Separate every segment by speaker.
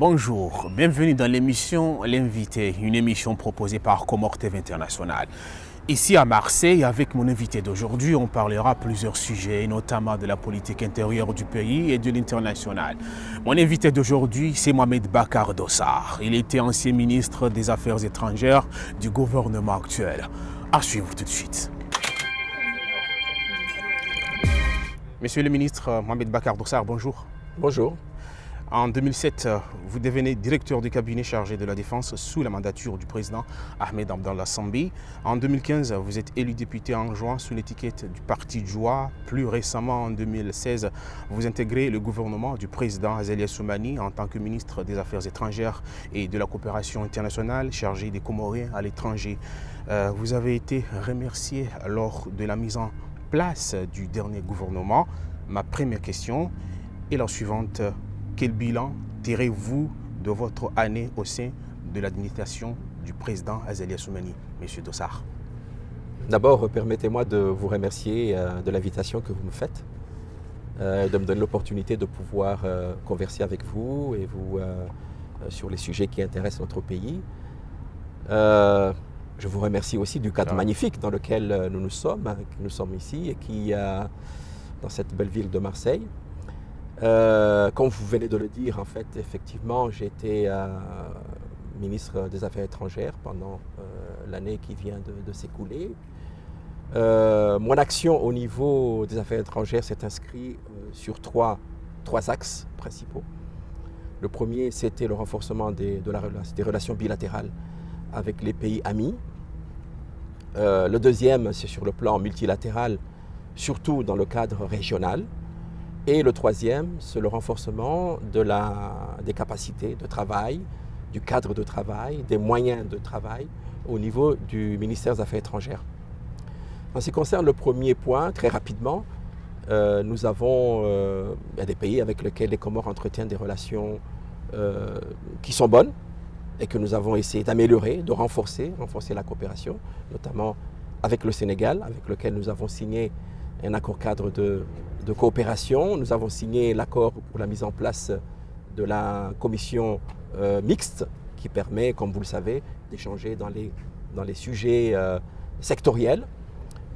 Speaker 1: Bonjour, bienvenue dans l'émission L'invité, une émission proposée par Comore TV International. Ici à Marseille, avec mon invité d'aujourd'hui, on parlera plusieurs sujets, notamment de la politique intérieure du pays et de l'international. Mon invité d'aujourd'hui, c'est Mohamed Bakar Dossar. Il était ancien ministre des Affaires étrangères du gouvernement actuel. À suivre tout de suite. Monsieur le ministre Mohamed Bakar Dossar, bonjour.
Speaker 2: Bonjour.
Speaker 1: En 2007, vous devenez directeur du cabinet chargé de la défense sous la mandature du président Ahmed Abdallah Sambi. En 2015, vous êtes élu député en juin sous l'étiquette du parti Joie. Plus récemment, en 2016, vous intégrez le gouvernement du président Azelia Soumani en tant que ministre des Affaires étrangères et de la coopération internationale chargé des Comoriens à l'étranger. Vous avez été remercié lors de la mise en place du dernier gouvernement. Ma première question est la suivante. Quel bilan tirez-vous de votre année au sein de l'administration du président Azelia Soumani, M. Dossar?
Speaker 2: D'abord, permettez-moi de vous remercier de l'invitation que vous me faites, de me donner l'opportunité de pouvoir converser avec vous et vous sur les sujets qui intéressent notre pays. Je vous remercie aussi du cadre magnifique dans lequel nous sommes ici et qui dans cette belle ville de Marseille. Comme vous venez de le dire, en fait, effectivement, j'ai été ministre des Affaires étrangères pendant l'année qui vient de s'écouler. Mon action au niveau des affaires étrangères s'est inscrite sur trois axes principaux. Le premier, c'était le renforcement des relations bilatérales avec les pays amis. Le deuxième, c'est sur le plan multilatéral, surtout dans le cadre régional. Et le troisième, c'est le renforcement des capacités de travail, du cadre de travail, des moyens de travail au niveau du ministère des Affaires étrangères. En ce qui concerne le premier point, très rapidement, nous avons il y a des pays avec lesquels les Comores entretiennent des relations qui sont bonnes et que nous avons essayé d'améliorer, de renforcer la coopération, notamment avec le Sénégal, avec lequel nous avons signé un accord cadre de coopération. Nous avons signé l'accord pour la mise en place de la commission mixte qui permet, comme vous le savez, d'échanger dans les sujets sectoriels.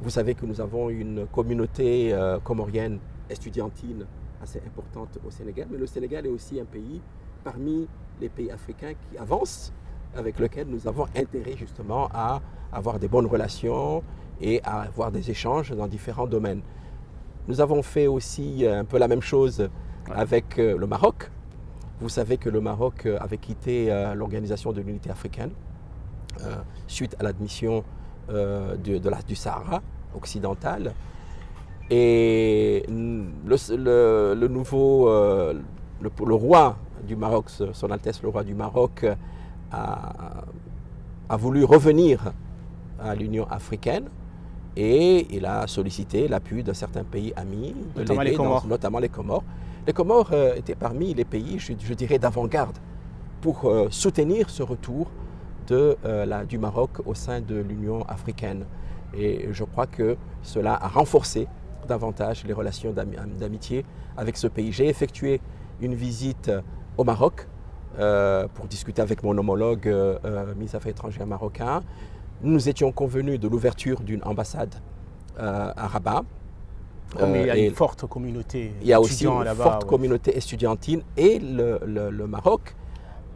Speaker 2: Vous savez que nous avons une communauté comorienne estudiantine assez importante au Sénégal, mais le Sénégal est aussi un pays parmi les pays africains qui avancent, avec lequel nous avons intérêt justement à avoir des bonnes relations et à avoir des échanges dans différents domaines. Nous avons fait aussi un peu la même chose avec le Maroc. Vous savez que le Maroc avait quitté l'Organisation de l'Unité africaine suite à l'admission du Sahara occidental. Et le roi du Maroc, Son Altesse le roi du Maroc, a voulu revenir à l'Union africaine. Et il a sollicité l'appui de certains pays amis, notamment les Comores. Les Comores étaient parmi les pays, je dirais, d'avant-garde pour soutenir ce retour du Maroc au sein de l'Union africaine. Et je crois que cela a renforcé davantage les relations d'amitié avec ce pays. J'ai effectué une visite au Maroc pour discuter avec mon homologue ministre des Affaires étrangères marocain. Nous étions convenus de l'ouverture d'une ambassade à Rabat.
Speaker 1: Comme il y a une forte communauté
Speaker 2: il y a aussi une forte communauté estudiantine et le Maroc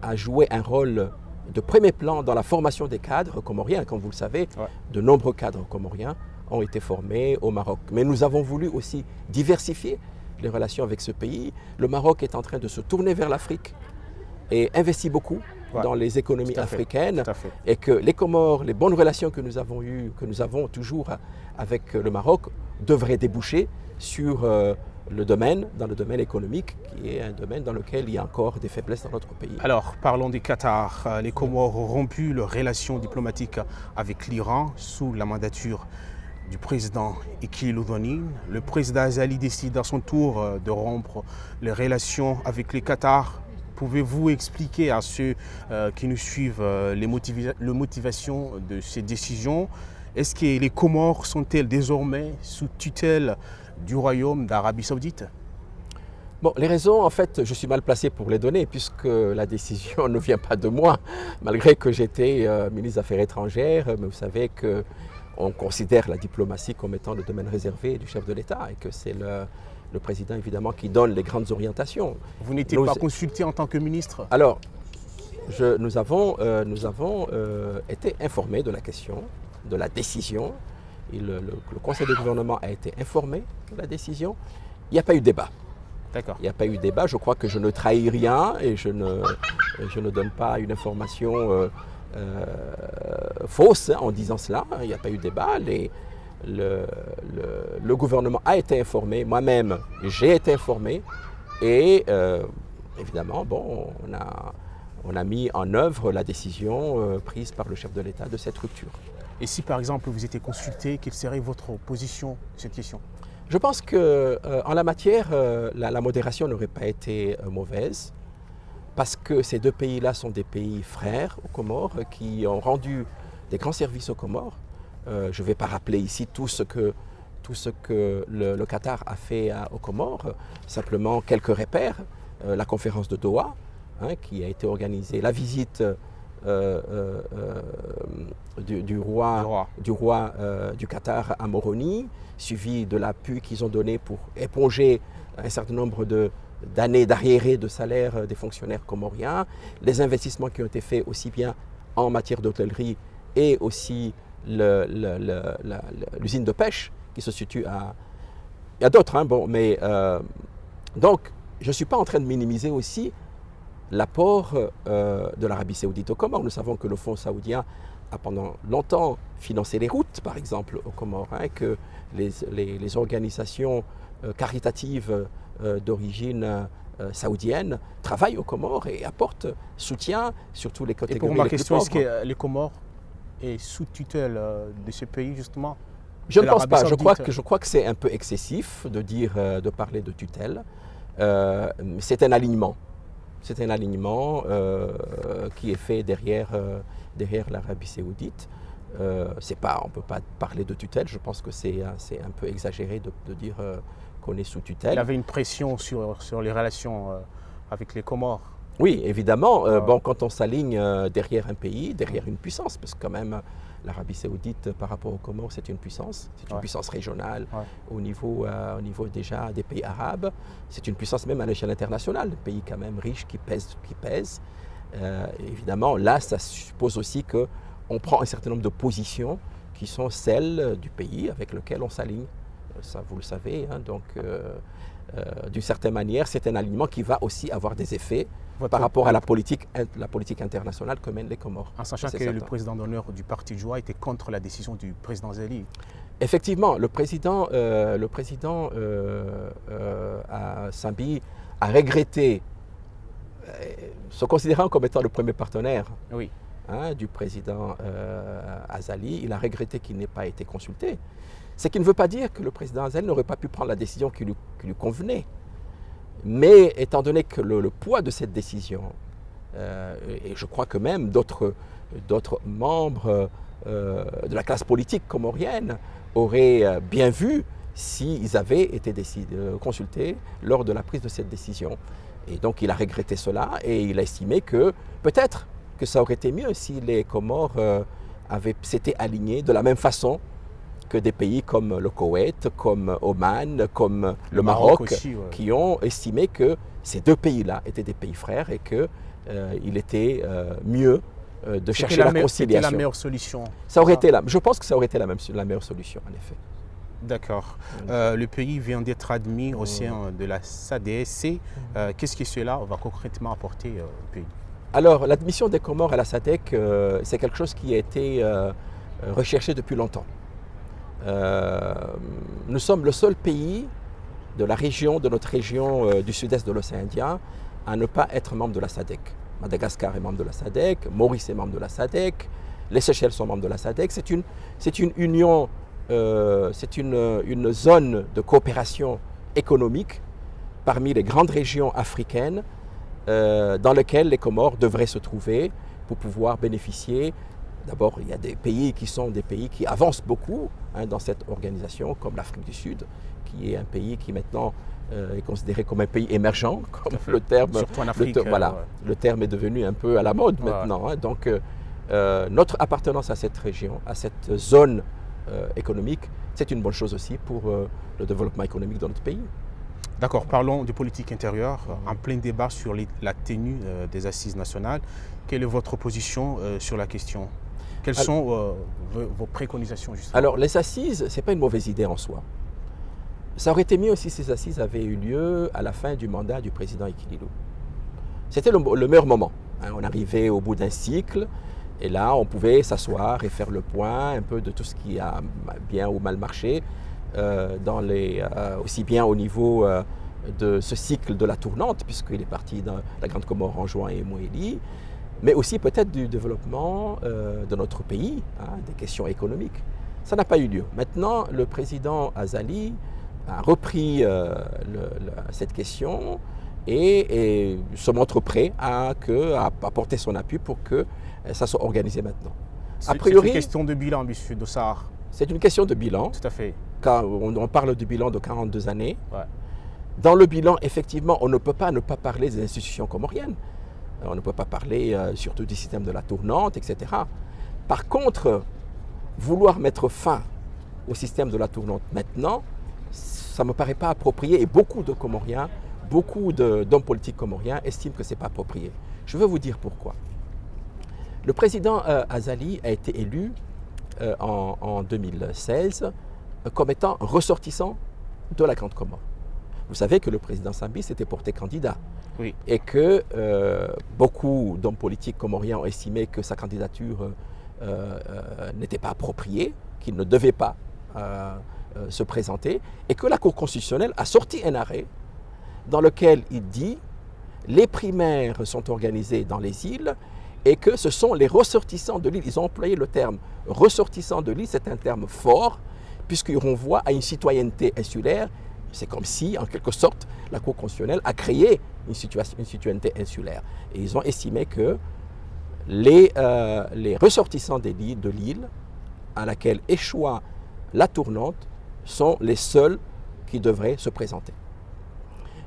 Speaker 2: a joué un rôle de premier plan dans la formation des cadres comoriens. Comme vous le savez, de nombreux cadres comoriens ont été formés au Maroc. Mais nous avons voulu aussi diversifier les relations avec ce pays. Le Maroc est en train de se tourner vers l'Afrique et investit beaucoup dans les économies africaines, et que les Comores, les bonnes relations que nous avons eues, que nous avons toujours avec le Maroc, devraient déboucher sur dans le domaine économique, qui est un domaine dans lequel il y a encore des faiblesses dans notre pays.
Speaker 1: Alors, parlons du Qatar. Les Comores ont rompu leurs relations diplomatiques avec l'Iran sous la mandature du président Ikile Oudhani. Le président Azali décide à son tour de rompre les relations avec le Qatar. Pouvez-vous expliquer à ceux qui nous suivent les motivations de ces décisions? Est-ce que les Comores sont-elles désormais sous tutelle du Royaume d'Arabie Saoudite?
Speaker 2: Bon, les raisons, en fait, je suis mal placé pour les donner puisque la décision ne vient pas de moi, malgré que j'étais ministre des Affaires étrangères, mais vous savez qu'on considère la diplomatie comme étant le domaine réservé du chef de l'État et que c'est le président, évidemment, qui donne les grandes orientations.
Speaker 1: Vous n'étiez pas consulté en tant que ministre?
Speaker 2: Alors, nous avons été informés de la question, de la décision. Et le conseil de gouvernement a été informé de la décision. Il n'y a pas eu de débat.
Speaker 1: D'accord.
Speaker 2: Il n'y a pas eu de débat. Je crois que je ne trahis rien et je ne donne pas une information fausse en disant cela. Il n'y a pas eu de débat. Le gouvernement a été informé. Moi-même, j'ai été informé. Et évidemment, bon, on a mis en œuvre la décision prise par le chef de l'État de cette rupture.
Speaker 1: Et si par exemple vous étiez consulté, quelle serait votre position sur cette question?
Speaker 2: Je pense qu'en la matière, la modération n'aurait pas été mauvaise parce que ces deux pays-là sont des pays frères aux Comores qui ont rendu des grands services aux Comores. Je ne vais pas rappeler ici tout ce que le Qatar a fait aux Comores, simplement quelques repères. La conférence de Doha, qui a été organisée, la visite du roi du Qatar à Moroni, suivi de l'appui qu'ils ont donné pour éponger un certain nombre d'années d'arriérés de salaire des fonctionnaires comoriens, les investissements qui ont été faits aussi bien en matière d'hôtellerie et aussi l'usine de pêche qui se situe à... Il y a d'autres, mais... donc, je ne suis pas en train de minimiser aussi l'apport de l'Arabie saoudite aux Comores. Nous savons que le fonds saoudien a pendant longtemps financé les routes, par exemple, aux Comores, que les organisations caritatives d'origine saoudienne travaillent aux Comores et apportent soutien, surtout les catégories les plus pauvres.
Speaker 1: Et pour ma question, est-ce que les Comores est sous tutelle de ce pays, justement?
Speaker 2: Je ne pense pas. Je crois que c'est un peu excessif de parler de tutelle. C'est un alignement. C'est un alignement qui est fait derrière l'Arabie saoudite. On ne peut pas parler de tutelle. Je pense que c'est un peu exagéré de dire qu'on est sous tutelle.
Speaker 1: Il y avait une pression sur les relations avec les Comores.
Speaker 2: Oui, évidemment. Bon, quand on s'aligne derrière un pays, derrière une puissance, parce que quand même, l'Arabie saoudite, par rapport aux Comores, c'est une puissance. C'est une puissance régionale au niveau déjà des pays arabes. C'est une puissance même à l'échelle internationale, un pays quand même riche qui pèse. Évidemment, là, ça suppose aussi qu'on prend un certain nombre de positions qui sont celles du pays avec lequel on s'aligne. Ça, vous le savez. Donc, d'une certaine manière, c'est un alignement qui va aussi avoir des effets par rapport à la politique internationale que mènent les Comores.
Speaker 1: En sachant que le président d'honneur du parti Joie était contre la décision du président Zali.
Speaker 2: Effectivement, le président Sambi a regretté, se considérant comme étant le premier partenaire du président Azali, il a regretté qu'il n'ait pas été consulté. Ce qui ne veut pas dire que le président Azali n'aurait pas pu prendre la décision qui lui convenait. Mais étant donné que le poids de cette décision, et je crois que même d'autres membres de la classe politique comorienne auraient bien vu s'ils avaient été consultés lors de la prise de cette décision. Et donc il a regretté cela et il a estimé que peut-être que ça aurait été mieux si les Comores s'étaient alignés de la même façon que des pays comme le Koweït, comme Oman, comme le Maroc aussi, qui ont estimé que ces deux pays-là étaient des pays frères et qu'il était mieux de chercher la conciliation.
Speaker 1: C'était la meilleure solution.
Speaker 2: Je pense que ça aurait été la meilleure solution, en effet.
Speaker 1: D'accord. Le pays vient d'être admis au sein de la SADC. Qu'est-ce que cela va concrètement apporter au pays?
Speaker 2: Alors, l'admission des Comores à la SADC, c'est quelque chose qui a été recherché depuis longtemps. Nous sommes le seul pays de notre région du sud-est de l'océan Indien à ne pas être membre de la SADC. Madagascar est membre de la SADC, Maurice est membre de la SADC, les Seychelles sont membres de la SADC. C'est une union, c'est une zone de coopération économique parmi les grandes régions africaines dans lesquelles les Comores devraient se trouver pour pouvoir bénéficier D'abord, il y a des pays qui sont des pays qui avancent beaucoup dans cette organisation, comme l'Afrique du Sud, qui est un pays qui maintenant est considéré comme un pays émergent, comme le terme.
Speaker 1: Surtout en Afrique.
Speaker 2: Le terme est devenu un peu à la mode maintenant. Donc, notre appartenance à cette région, à cette zone économique, c'est une bonne chose aussi pour le développement économique de notre pays.
Speaker 1: D'accord, parlons de politique intérieure. En plein débat sur la tenue des assises nationales, quelle est votre position sur la question? Quelles sont vos préconisations justement?
Speaker 2: Alors, les assises, ce n'est pas une mauvaise idée en soi. Ça aurait été mieux si ces assises avaient eu lieu à la fin du mandat du président Ikililou. C'était le meilleur moment. On arrivait au bout d'un cycle et là, on pouvait s'asseoir et faire le point un peu de tout ce qui a bien ou mal marché, aussi bien au niveau de ce cycle de la tournante, puisqu'il est parti de la Grande Comore en juin et Moélie, mais aussi peut-être du développement de notre pays, des questions économiques. Ça n'a pas eu lieu. Maintenant, le président Azali a repris cette question et se montre prêt à apporter son appui pour que ça soit organisé maintenant.
Speaker 1: A priori, c'est une question de bilan, M. Dossard.
Speaker 2: C'est une question de bilan.
Speaker 1: Tout à fait.
Speaker 2: Quand on parle du bilan de 42 années.
Speaker 1: Ouais.
Speaker 2: Dans le bilan, effectivement, on ne peut pas ne pas parler des institutions comoriennes. On ne peut pas parler surtout du système de la tournante, etc. Par contre, vouloir mettre fin au système de la tournante maintenant, ça ne me paraît pas approprié et beaucoup de Comoriens, beaucoup d'hommes politiques comoriens estiment que ce n'est pas approprié. Je vais vous dire pourquoi. Le président Azali a été élu en 2016 comme étant ressortissant de la Grande Comore. Vous savez que le président Sambi s'était porté candidat.
Speaker 1: Oui.
Speaker 2: Et que beaucoup d'hommes politiques comoriens ont estimé que sa candidature n'était pas appropriée, qu'il ne devait pas se présenter, et que la Cour constitutionnelle a sorti un arrêt dans lequel il dit les primaires sont organisées dans les îles et que ce sont les ressortissants de l'île. Ils ont employé le terme ressortissants de l'île, c'est un terme fort, puisqu'il renvoie à une citoyenneté insulaire. C'est comme si, en quelque sorte, la Cour constitutionnelle a créé une citoyenneté insulaire. Et ils ont estimé que les ressortissants de l'île à laquelle échoua la tournante sont les seuls qui devraient se présenter.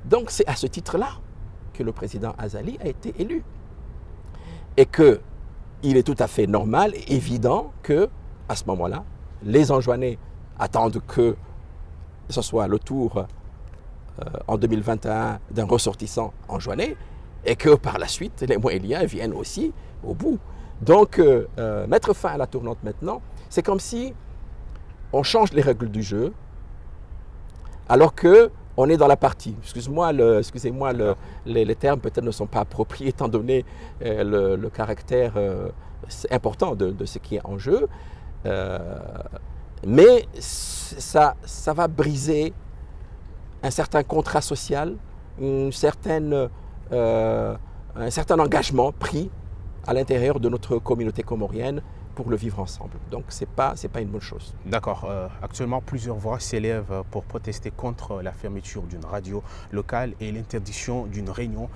Speaker 2: Donc c'est à ce titre-là que le président Azali a été élu. Et qu'il est tout à fait normal et évident que, à ce moment-là, les Anjouanais attendent que ce soit le tour en 2021 d'un ressortissant anjouanais et que par la suite, les Moéliens viennent aussi au bout. Donc, mettre fin à la tournante maintenant, c'est comme si on change les règles du jeu alors qu'on est dans la partie. Excusez-moi, les termes peut-être ne sont pas appropriés étant donné le caractère important de ce qui est en jeu. Mais ça va briser un certain contrat social, un certain engagement pris à l'intérieur de notre communauté comorienne pour le vivre ensemble. Donc ce n'est pas une bonne chose.
Speaker 1: D'accord. Actuellement, plusieurs voix s'élèvent pour protester contre la fermeture d'une radio locale et l'interdiction d'une réunion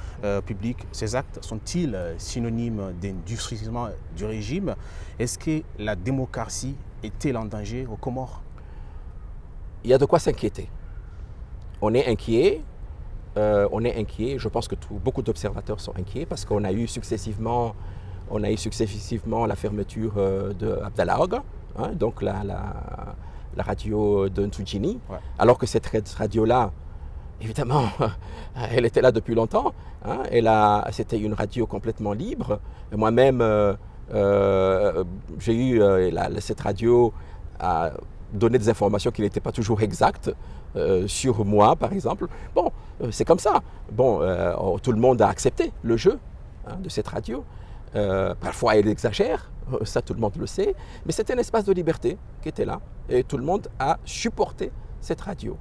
Speaker 1: publique. Ces actes sont-ils synonymes d'industrialisation du régime? Est-ce que la démocratie est-elle en danger aux Comores?
Speaker 2: Il y a de quoi s'inquiéter. On est inquiet. Je pense que beaucoup d'observateurs sont inquiets parce qu'on a eu successivement la fermeture de Abdallah Ogue, donc la radio de Ntujini, ouais. Alors que cette radio-là, évidemment, elle était là depuis longtemps. C'était une radio complètement libre. Moi-même, j'ai eu cette radio à donner des informations qui n'étaient pas toujours exactes sur moi, par exemple. Bon, c'est comme ça. Bon, tout le monde a accepté le jeu de cette radio. Parfois, elle exagère, ça tout le monde le sait, mais c'était un espace de liberté qui était là et tout le monde a supporté cette radio.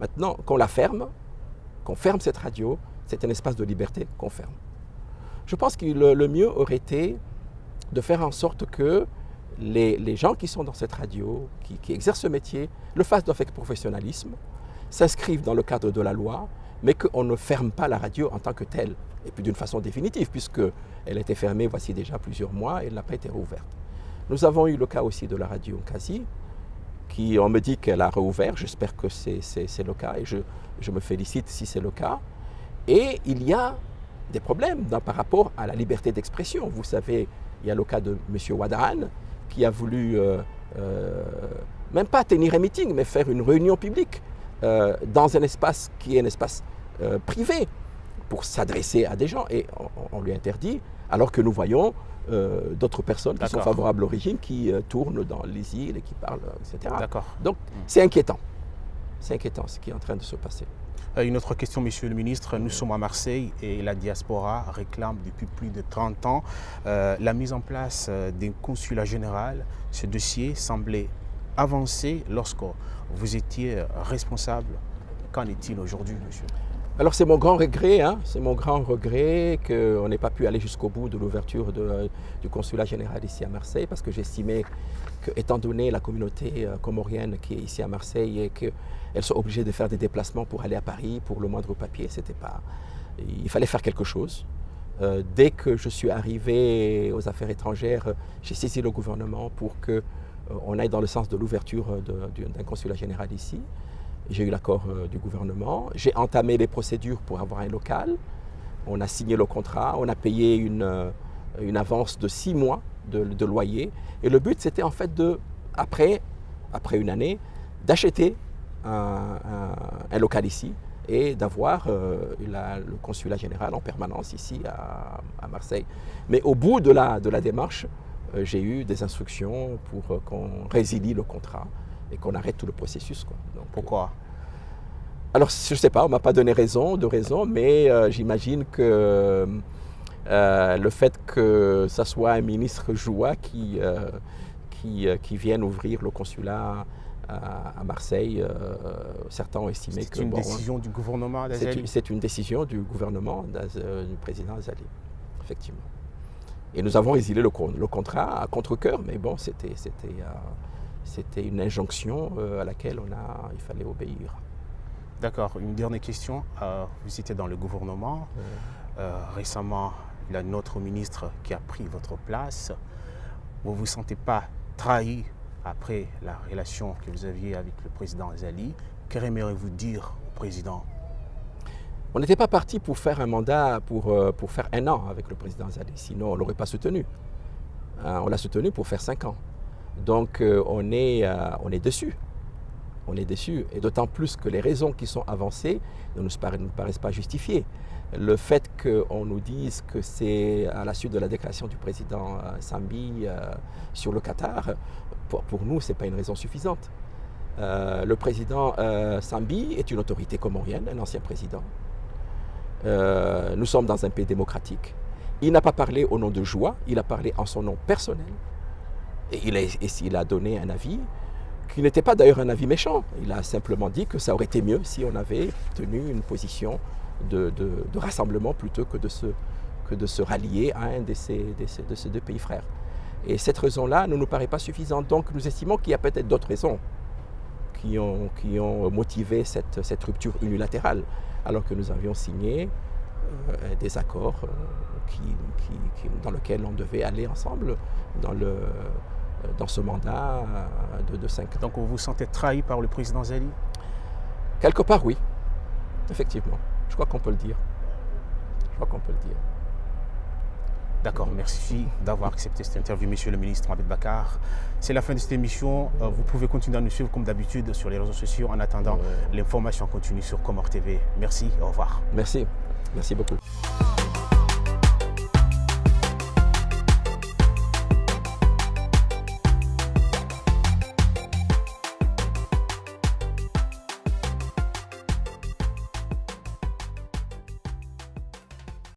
Speaker 2: Maintenant, qu'on ferme cette radio, c'est un espace de liberté qu'on ferme. Je pense que le mieux aurait été de faire en sorte que les gens qui sont dans cette radio, qui exercent ce métier, le fassent avec professionnalisme, s'inscrivent dans le cadre de la loi, mais qu'on ne ferme pas la radio en tant que telle, et puis d'une façon définitive, puisqu'elle a été fermée voici déjà plusieurs mois et elle n'a pas été rouverte. Nous avons eu le cas aussi de la radio Nkasi, qui, on me dit qu'elle a rouvert, j'espère que c'est le cas, et je me félicite si c'est le cas. Et il y a des problèmes par rapport à la liberté d'expression. Vous savez, il y a le cas de M. Ouadarane, qui a voulu, même pas tenir un meeting, mais faire une réunion publique dans un espace qui est un espace privé, pour s'adresser à des gens, et on lui interdit, alors que nous voyons d'autres personnes qui sont favorables au régime, qui tournent dans les îles et qui parlent, etc. Donc c'est inquiétant ce qui est en train de se passer.
Speaker 1: Une autre question, Monsieur le Ministre. Nous sommes à Marseille et la diaspora réclame depuis plus de 30 ans la mise en place d'un consulat général. Ce dossier semblait avancer lorsque vous étiez responsable. Qu'en est-il aujourd'hui, monsieur?
Speaker 2: Alors c'est mon grand regret, qu'on n'ait pas pu aller jusqu'au bout de l'ouverture du consulat général ici à Marseille, parce que j'estimais que, étant donné la communauté comorienne qui est ici à Marseille et qu'elles sont obligées de faire des déplacements pour aller à Paris pour le moindre papier, il fallait faire quelque chose. Dès que je suis arrivé aux affaires étrangères, j'ai saisi le gouvernement pour qu'on aille dans le sens de l'ouverture d'un consulat général ici. J'ai eu l'accord du gouvernement, j'ai entamé les procédures pour avoir un local, on a signé le contrat, on a payé une avance de 6 mois de loyer, et le but c'était en fait après une année, d'acheter un local ici et d'avoir le consulat général en permanence ici à Marseille. Mais au bout de la démarche, j'ai eu des instructions pour qu'on résilie le contrat et qu'on arrête tout le processus, quoi. Donc,
Speaker 1: pourquoi?
Speaker 2: Alors, je ne sais pas, on ne m'a pas donné de raison, mais j'imagine que le fait que ça soit un ministre Joua qui vienne ouvrir le consulat à Marseille, certains ont estimé que...
Speaker 1: C'est une décision du gouvernement d'Azali?
Speaker 2: C'est une décision du gouvernement du président Azali, effectivement. Et nous avons résilié le contrat à contre-cœur, mais bon, c'était une injonction à laquelle il fallait obéir.
Speaker 1: D'accord. Une dernière question. Vous étiez dans le gouvernement. Récemment, il y a notre ministre qui a pris votre place. Vous ne vous sentez pas trahi après la relation que vous aviez avec le président Azali? Qu'aimeriez-vous dire au président?
Speaker 2: On n'était pas parti pour faire un mandat, pour faire 1 an avec le président Azali. Sinon, on ne l'aurait pas soutenu. On l'a soutenu pour faire 5 ans. Donc on est déçu. On est déçu, et d'autant plus que les raisons qui sont avancées ne nous paraissent pas justifiées. Le fait qu'on nous dise que c'est à la suite de la déclaration du président Sambi sur le Qatar, pour nous, ce n'est pas une raison suffisante. Le président Sambi est une autorité comorienne, un ancien président. Nous sommes dans un pays démocratique. Il n'a pas parlé au nom de Joua, il a parlé en son nom personnel. Et il a donné un avis qui n'était pas d'ailleurs un avis méchant. Il a simplement dit que ça aurait été mieux si on avait tenu une position de rassemblement plutôt que de se rallier à un de ces 2 pays frères. Et cette raison-là ne nous paraît pas suffisante. Donc nous estimons qu'il y a peut-être d'autres raisons qui ont motivé cette rupture unilatérale, alors que nous avions signé des accords dans lesquels on devait aller ensemble dans ce mandat de 5 ans.
Speaker 1: Donc vous vous sentez trahi par le président Azali?
Speaker 2: Quelque part, oui. Effectivement. Je crois qu'on peut le dire.
Speaker 1: D'accord, merci d'avoir accepté cette interview, monsieur le ministre Mohamed Bakar. C'est la fin de cette émission. Vous pouvez continuer à nous suivre comme d'habitude sur les réseaux sociaux. En attendant, l'information continue sur Comore TV. Merci, au revoir.
Speaker 2: Merci beaucoup.